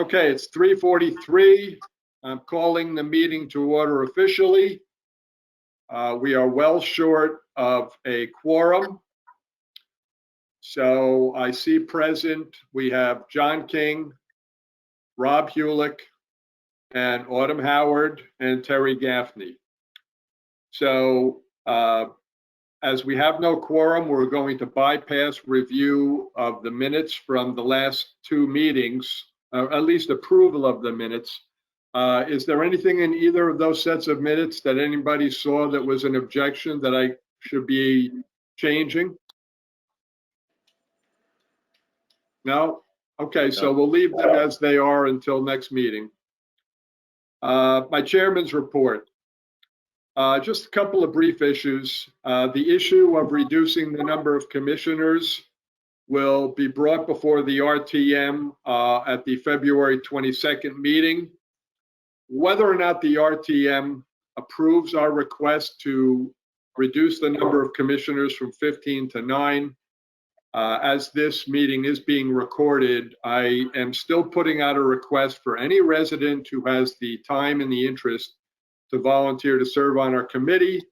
Okay, it's 3:43. I'm calling the meeting to order officially. We are well short of a quorum. So I see present, we have John King, Rob Hulick, and Autumn Howard, and Terry Gaffney. So as we have no quorum, we're going to bypass review of the minutes from the last two meetings, at least approval of the minutes. Is there anything in either of those sets of minutes that anybody saw that was an objection that I should be changing? No? Okay, so we'll leave them as they are until next meeting. My chairman's report. Just a couple of brief issues. The issue of reducing the number of commissioners will be brought before the RTM at the February 22nd meeting. Whether or not the RTM approves our request to reduce the number of commissioners from 15 to 9, as this meeting is being recorded, I am still putting out a request for any resident who has the time and the interest to volunteer to serve on our committee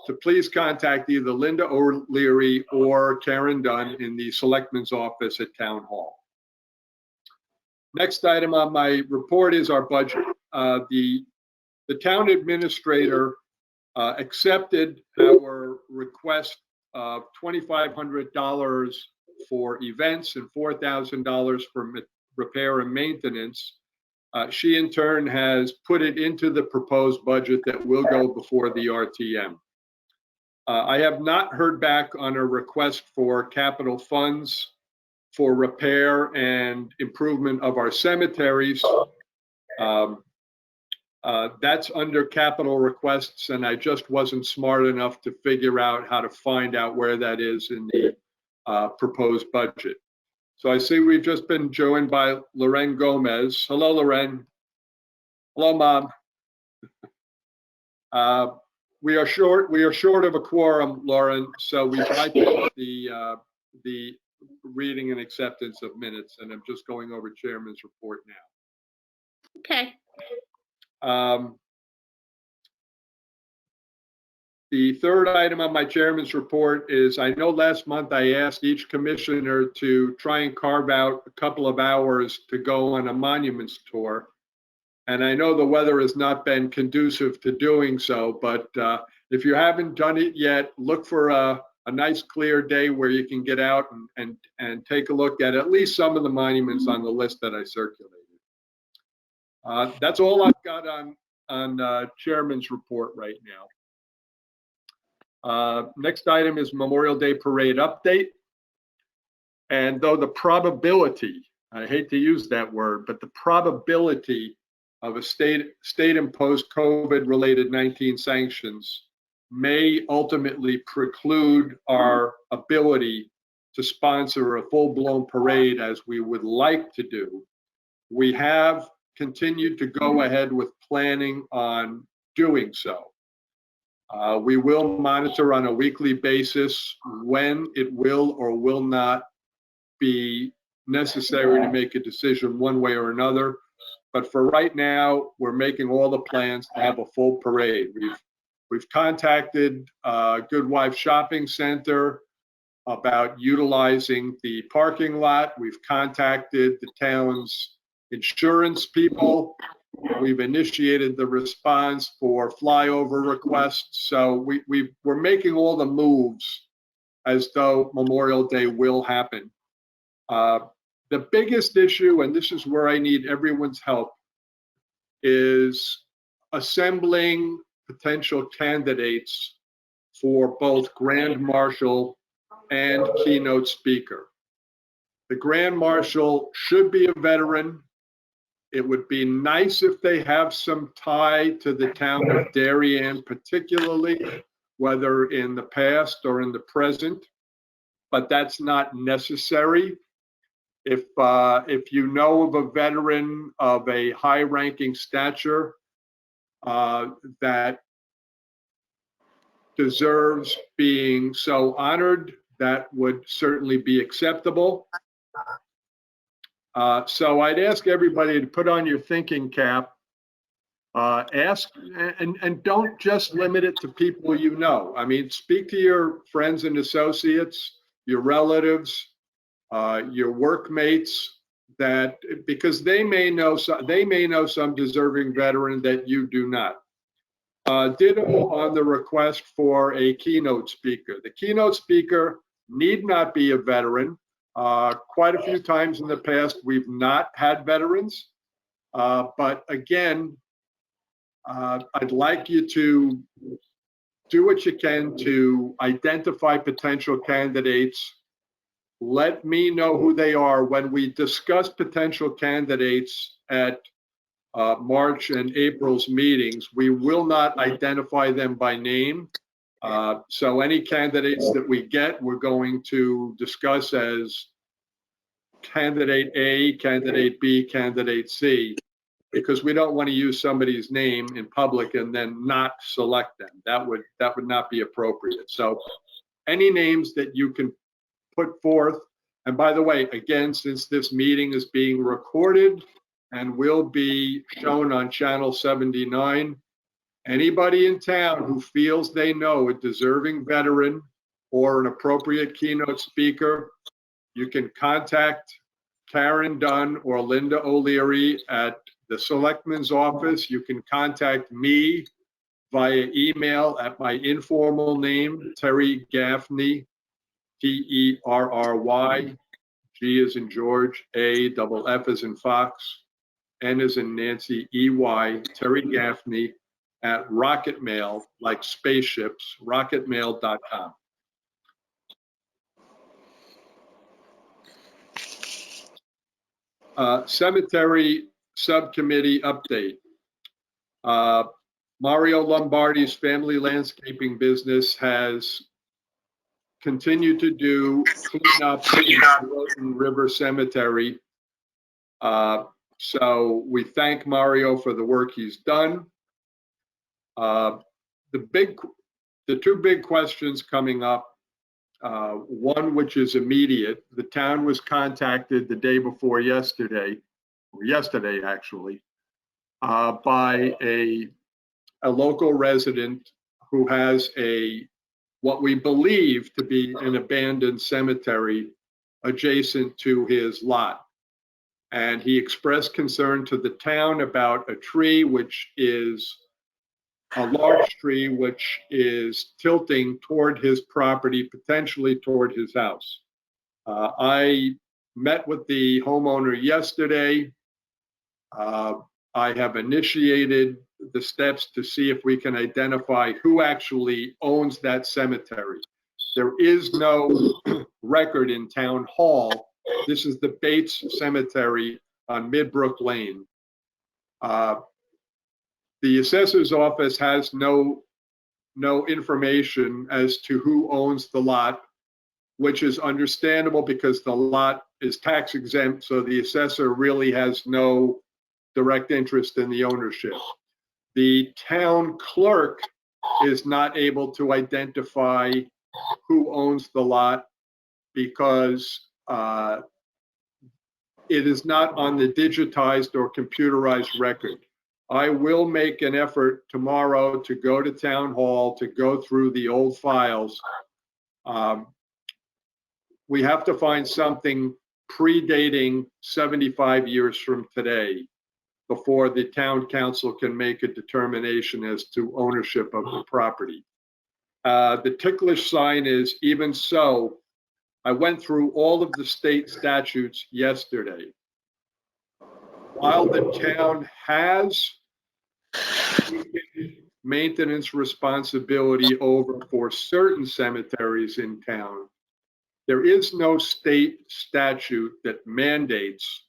to please contact either Linda O'Leary or Karen Dunn in the Selectman's office at Town Hall. Next item on my report is our budget. The town administrator accepted our request of $2,500 for events and $4,000 for repair and maintenance. She in turn has put it into the proposed budget that will go before the RTM. I have not heard back on a request for capital funds for repair and improvement of our cemeteries. That's under capital requests, and I just wasn't smart enough to figure out how to find out where that is in the proposed budget. So I see we've just been joined by Loren Gomez. Hello, Loren. Hello, Mom. We are short of a quorum, Lauren, so we bypassed the reading and acceptance of minutes, and I'm just going over Chairman's report now. Okay. The third item on my chairman's report is, I know last month I asked each commissioner to try and carve out a couple of hours to go on a monuments tour. And I know the weather has not been conducive to doing so, but if you haven't done it yet, look for a nice clear day where you can get out and take a look at least some of the monuments on the list that I circulated. That's all I've got on chairman's report right now. Next item is Memorial Day Parade update. And though the probability, I hate to use that word, but the probability of a state-imposed COVID-related 19 sanctions may ultimately preclude our ability to sponsor a full-blown parade as we would like to do. We have continued to go ahead with planning on doing so. We will monitor on a weekly basis when it will or will not be necessary to make a decision one way or another. But for right now, we're making all the plans to have a full parade. We've contacted Good Wife Shopping Center about utilizing the parking lot. We've contacted the town's insurance people. We've initiated the response for flyover requests. So we're making all the moves as though Memorial Day will happen. The biggest issue, and this is where I need everyone's help, is assembling potential candidates for both Grand Marshal and keynote speaker. The Grand Marshal should be a veteran. It would be nice if they have some tie to the town of Darien, particularly, whether in the past or in the present, but that's not necessary. If you know of a veteran of a high-ranking stature that deserves being so honored, that would certainly be acceptable. So I'd ask everybody to put on your thinking cap. Ask and don't just limit it to people you know. I mean, speak to your friends and associates, your relatives, your workmates, that because they may know some deserving veteran that you do not. Ditto on the request for a keynote speaker. The keynote speaker need not be a veteran. Quite a few times in the past, we've not had veterans. But again, I'd like you to do what you can to identify potential candidates. Let me know who they are when we discuss potential candidates at March and April's meetings. We will not identify them by name. So any candidates that we get, we're going to discuss as candidate A, candidate B, candidate C, because we don't want to use somebody's name in public and then not select them. That would not be appropriate. So any names that you can put forth. And by the way, again, since this meeting is being recorded and will be shown on Channel 79, anybody in town who feels they know a deserving veteran or an appropriate keynote speaker, you can contact Karen Dunn or Linda O'Leary at the Selectman's office. You can contact me via email at my informal name, Terry Gaffney, Terry, G as in George, F as in Fox, N as in Nancy, EY, Terry Gaffney at Rocketmail, like spaceships, rocketmail.com. Cemetery subcommittee update. Mario Lombardi's family landscaping business has continued to do cleanup in River Cemetery. So we thank Mario for the work he's done. The two big questions coming up. One, which is immediate. The town was contacted the day before yesterday, or yesterday actually, by a local resident who has what we believe to be an abandoned cemetery adjacent to his lot. And he expressed concern to the town about a tree, which is a large tree, which is tilting toward his property, potentially toward his house. I met with the homeowner yesterday. I have initiated the steps to see if we can identify who actually owns that cemetery. There is no record in town hall. This is the Bates Cemetery on Midbrook Lane. The assessor's office has no information as to who owns the lot, which is understandable because the lot is tax exempt, so the assessor really has no direct interest in the ownership. The town clerk is not able to identify who owns the lot because it is not on the digitized or computerized record. I will make an effort tomorrow to go to town hall to go through the old files. We have to find something predating 75 years from today before the town council can make a determination as to ownership of the property. The ticklish sign is even so. I went through all of the state statutes yesterday. While the town has maintenance responsibility over for certain cemeteries in town, there is no state statute that mandates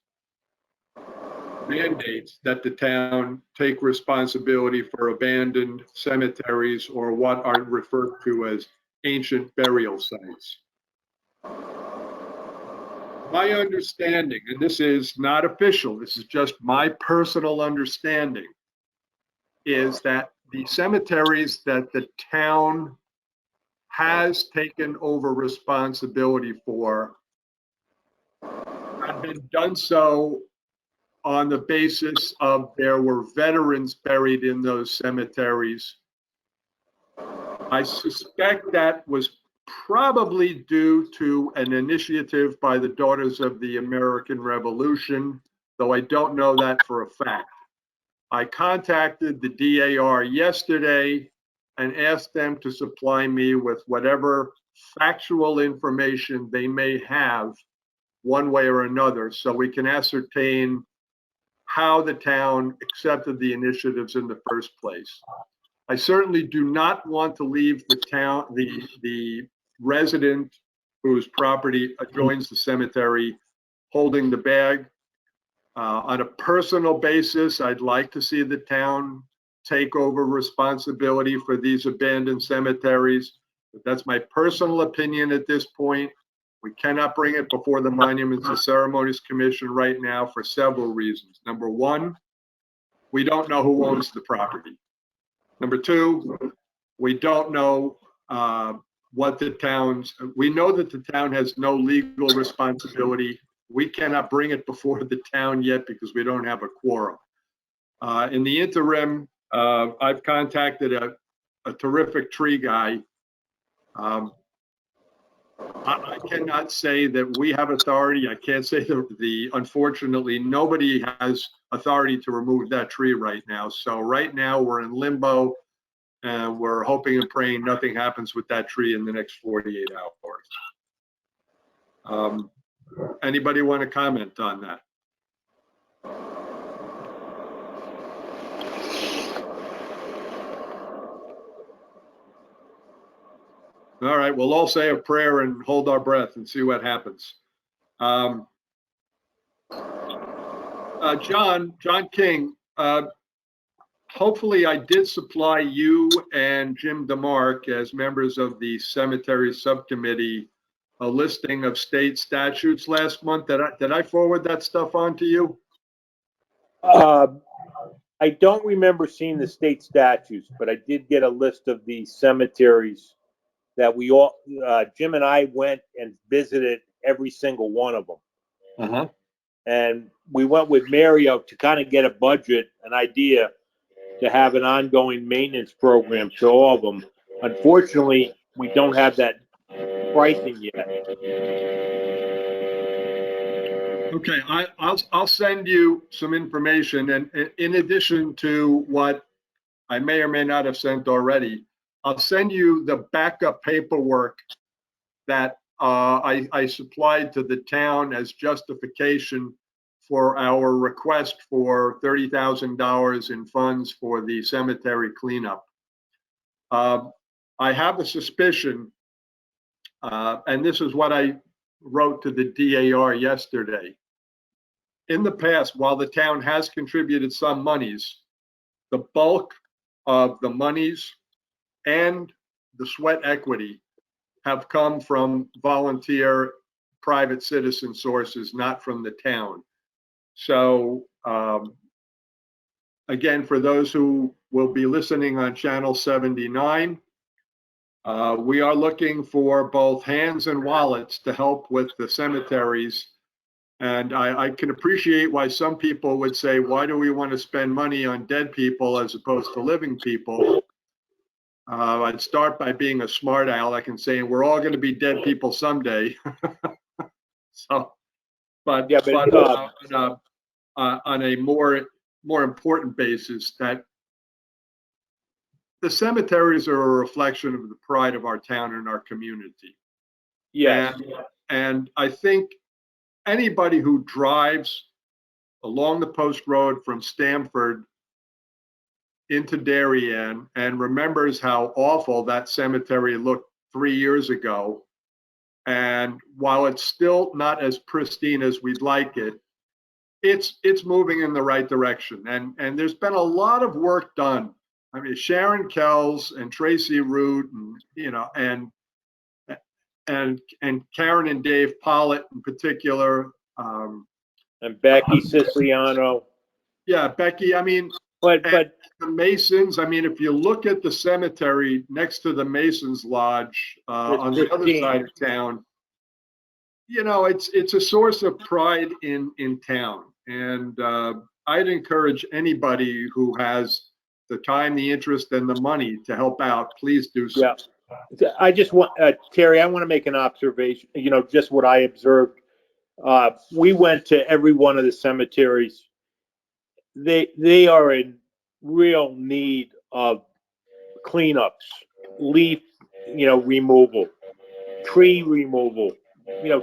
that the town take responsibility for abandoned cemeteries or what are referred to as ancient burial sites. My understanding, and this is not official, this is just my personal understanding, is that the cemeteries that the town has taken over responsibility for have had done so on the basis of there were veterans buried in those cemeteries. I suspect that was probably due to an initiative by the Daughters of the American Revolution, though I don't know that for a fact. I contacted the DAR yesterday and asked them to supply me with whatever factual information they may have one way or another so we can ascertain how the town accepted the initiatives in the first place. I certainly do not want to leave the town, the resident whose property adjoins the cemetery holding the bag. On a personal basis, I'd like to see the town take over responsibility for these abandoned cemeteries. But that's my personal opinion at this point. We cannot bring it before the Monuments and Ceremonies Commission right now for several reasons. Number one, we don't know who owns the property. Number two, we don't know what the town's, we know that the town has no legal responsibility. We cannot bring it before the town yet because we don't have a quorum. In the interim, I've contacted a terrific tree guy. I cannot say that we have authority. I can't say that unfortunately, nobody has authority to remove that tree right now. So right now we're in limbo and we're hoping and praying nothing happens with that tree in the next 48 hours. Anybody want to comment on that? All right, we'll all say a prayer and hold our breath and see what happens. John King, hopefully I did supply you and Jim DeMark as members of the cemetery subcommittee a listing of state statutes last month. Did I forward that stuff on to you? I don't remember seeing the state statutes, but I did get a list of the cemeteries that we all, Jim and I went and visited every single one of them. Uh-huh. And we went with Mario to kind of get a budget, an idea to have an ongoing maintenance program to all of them. Unfortunately, we don't have that pricing yet. Okay, I'll send you some information, and in addition to what I may or may not have sent already, I'll send you the backup paperwork that I supplied to the town as justification for our request for $30,000 in funds for the cemetery cleanup. I have a suspicion, and this is what I wrote to the DAR yesterday. In the past, while the town has contributed some monies, the bulk of the monies and the sweat equity have come from volunteer private citizen sources, not from the town. So again, for those who will be listening on channel 79, we are looking for both hands and wallets to help with the cemeteries. And I can appreciate why some people would say, why do we want to spend money on dead people as opposed to living people? I'd start by being a smart aleck and saying we're all going to be dead people someday. So, but on a more important basis, that the cemeteries are a reflection of the pride of our town and our community. Yes. And I think anybody who drives along the post road from Stamford into Darien and remembers how awful that cemetery looked 3 years ago, and while it's still not as pristine as we'd like it, it's moving in the right direction. And there's been a lot of work done. I mean, Sharon Kells and Tracy Root, and and Karen and Dave Pollitt in particular, and Becky Siciliano. Yeah, Becky. I mean, but the Masons. I mean, if you look at the cemetery next to the Masons Lodge on the other side of town, it's a source of pride in town, and I'd encourage anybody who has the time, the interest, and the money to help out. Please do so. Yeah. I just want, Terry, I want to make an observation, just what I observed. We went to every one of the cemeteries. They are in real need of cleanups, leaf, removal, tree removal.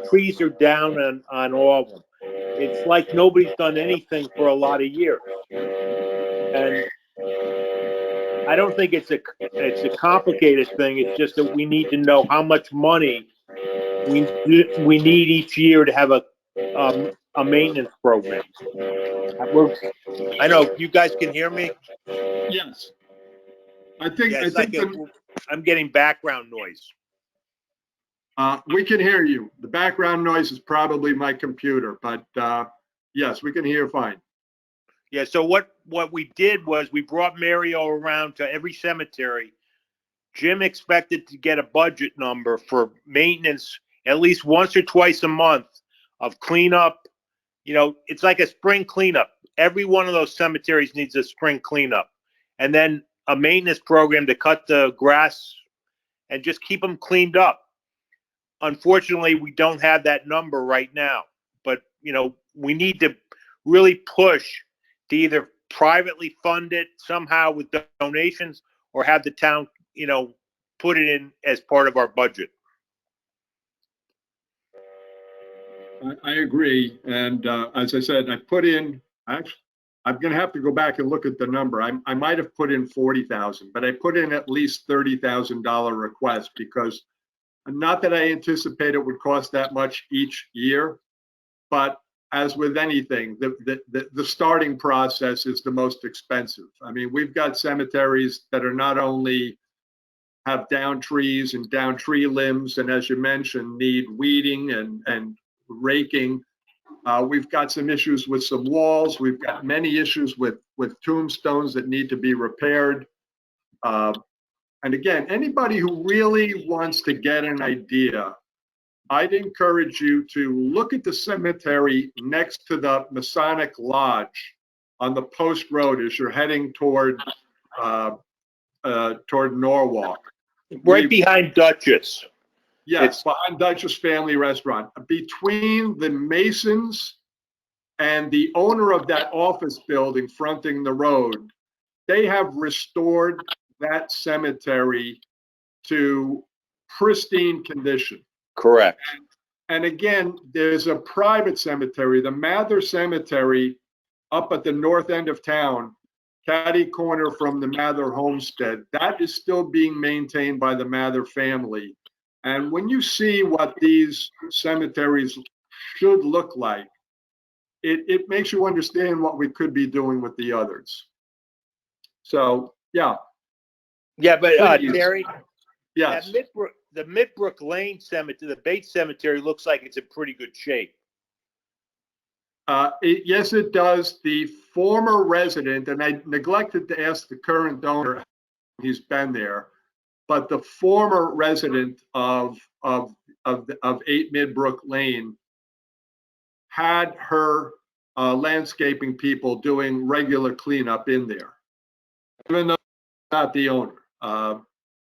Trees are down on all of them. It's like nobody's done anything for a lot of years. And I don't think it's a complicated thing. It's just that we need to know how much money we need each year to have a maintenance program. I know you guys can hear me. Yes, I think Yeah, it's like I'm getting background noise. We can hear you. The background noise is probably my computer, but yes, we can hear fine. Yeah. So what we did was we brought Mario around to every cemetery. Jim expected to get a budget number for maintenance at least once or twice a month of cleanup. It's like a spring cleanup. Every one of those cemeteries needs a spring cleanup, and then a maintenance program to cut the grass and just keep them cleaned up. Unfortunately, we don't have that number right now, but we need to really push to either privately fund it somehow with donations or have the town, put it in as part of our budget. I agree. And as I said, I put in, actually, I'm going to have to go back and look at the number. I might have put in 40,000, but I put in at least $30,000 request because not that I anticipate it would cost that much each year, but as with anything, the starting process is the most expensive. I mean, we've got cemeteries that are not only have down trees and down tree limbs, and as you mentioned, need weeding and raking. We've got some issues with some walls. We've got many issues with tombstones that need to be repaired. And again, anybody who really wants to get an idea, I'd encourage you to look at the cemetery next to the Masonic Lodge on the Post Road as you're heading toward Norwalk. Right behind Duchess. Yes, behind Duchess Family Restaurant. Between the Masons and the owner of that office building fronting the road, they have restored that cemetery to pristine condition. Correct. And again, there's a private cemetery, the Mather Cemetery, up at the north end of town, catty corner from the Mather homestead. That is still being maintained by the Mather family. And when you see what these cemeteries should look like, it makes you understand what we could be doing with the others. So, yeah. Yeah, but Terry, yes. The Midbrook Lane Cemetery, the Bates Cemetery, looks like it's in pretty good shape. Yes, it does. The former resident, and I neglected to ask the current donor, he's been there, but the former resident of 8 Midbrook Lane had her landscaping people doing regular cleanup in there, even though not the owner.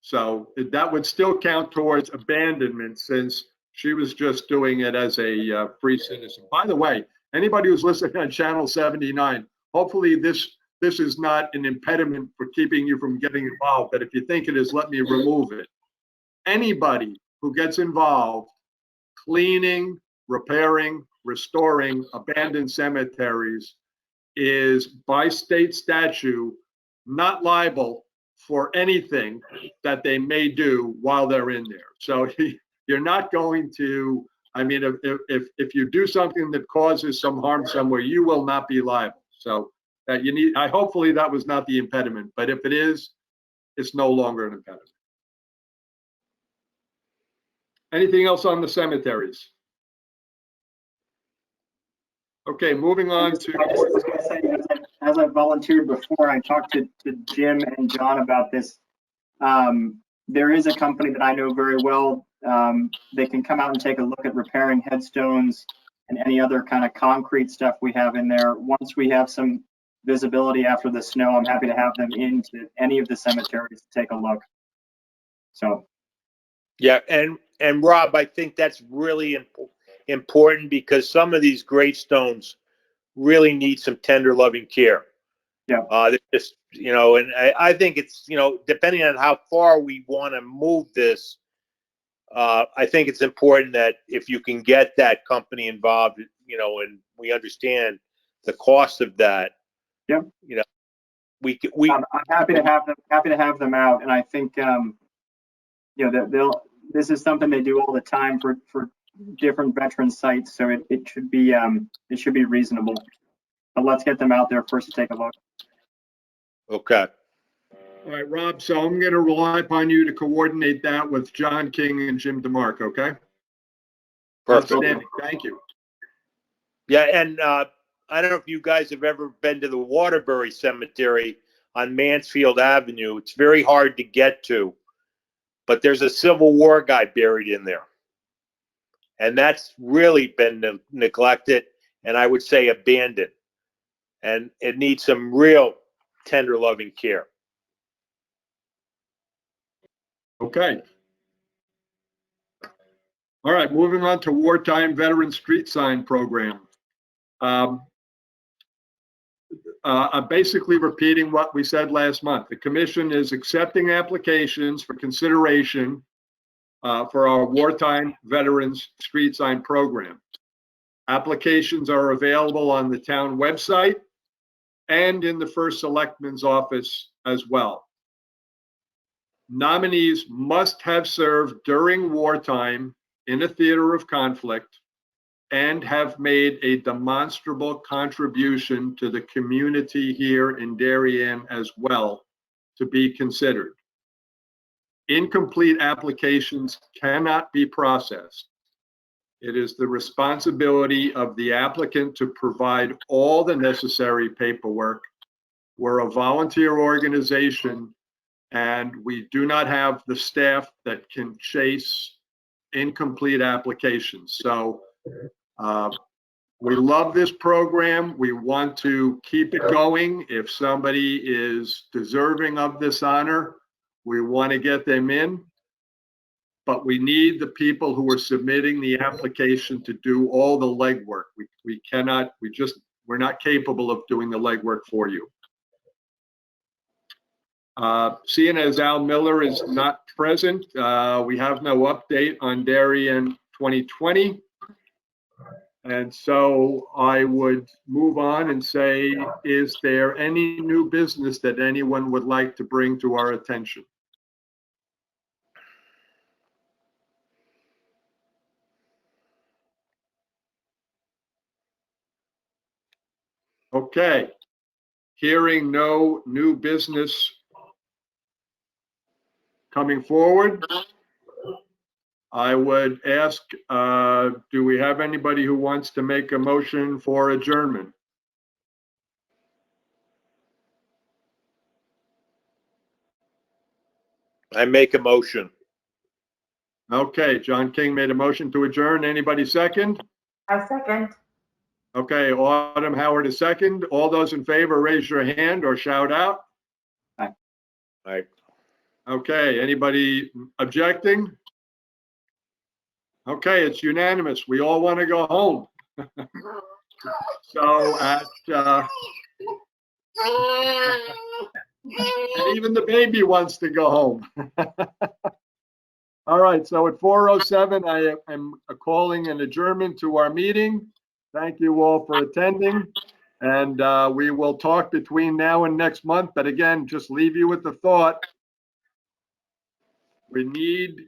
So that would still count towards abandonment since she was just doing it as a free citizen. By the way, anybody who's listening on Channel 79, hopefully this is not an impediment for keeping you from getting involved. But if you think it is, let me remove it. Anybody who gets involved cleaning, repairing, restoring abandoned cemeteries is by state statute not liable for anything that they may do while they're in there. So you're not going to, I mean, if you do something that causes some harm somewhere, you will not be liable. So that you need, hopefully that was not the impediment, but if it is, it's no longer an impediment. Anything else on the cemeteries? Okay, moving on to. I just was going to say, as I volunteered before, I talked to Jim and John about this. there is a company that I know very well. They can come out and take a look at repairing headstones and any other kind of concrete stuff we have in there. Once we have some visibility after the snow, I'm happy to have them into any of the cemeteries to take a look. So. Yeah, and Rob, I think that's really important because some of these gravestones really need some tender, loving care. Yeah. Just, and I think it's, depending on how far we want to move this, I think it's important that if you can get that company involved, and we understand the cost of that. Yeah. I'm happy to have them out, and I think this is something they do all the time for different veteran sites, so it should be reasonable. But let's get them out there first to take a look. Okay. All right, Rob, so I'm going to rely upon you to coordinate that with John King and Jim DeMarco, okay? Perfect. Outstanding. Thank you. Yeah, and I don't know if you guys have ever been to the Waterbury Cemetery on Mansfield Avenue. It's very hard to get to, but there's a Civil War guy buried in there. And that's really been neglected and I would say abandoned. And it needs some real tender, loving care. Okay. All right, moving on to Wartime Veteran Street Sign Program. I'm basically repeating what we said last month. The commission is accepting applications for consideration for our Wartime Veterans Street Sign Program. Applications are available on the town website and in the First Selectman's office as well. Nominees must have served during wartime in a theater of conflict and have made a demonstrable contribution to the community here in Darien as well to be considered. Incomplete applications cannot be processed. It is the responsibility of the applicant to provide all the necessary paperwork. We're a volunteer organization and we do not have the staff that can chase incomplete applications. So we love this program. We want to keep it going. If somebody is deserving of this honor, we want to get them in. But we need the people who are submitting the application to do all the legwork. We're not capable of doing the legwork for you. Seeing as Al Miller is not present, we have no update on Darien 2020. And so I would move on and say, is there any new business that anyone would like to bring to our attention? Okay. Hearing no new business coming forward, I would ask, do we have anybody who wants to make a motion for adjournment? I make a motion. Okay, John King made a motion to adjourn. Anybody second? I second. Okay, Autumn Howard is second. All those in favor, raise your hand or shout out. Aye. Aye. Okay, anybody objecting? Okay, it's unanimous. We all want to go home. So at, and even the baby wants to go home. All right, so at 4:07, I am calling an adjournment to our meeting. Thank you all for attending. And we will talk between now and next month. But again, just leave you with the thought. We need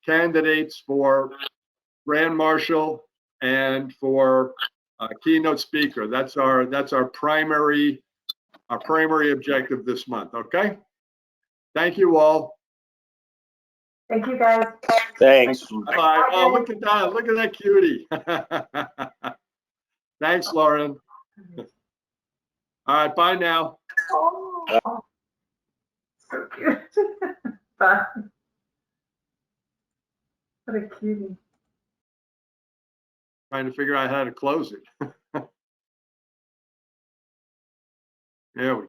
candidates for Grand Marshal and for keynote speaker. That's our primary objective this month. Okay. Thank you all. Thank you, guys. Thanks. Bye. Oh, look at that! Look at that cutie. Thanks, Lauren. All right. Bye now. Oh, so cute. Bye. What a cutie. Trying to figure out how to close it. There we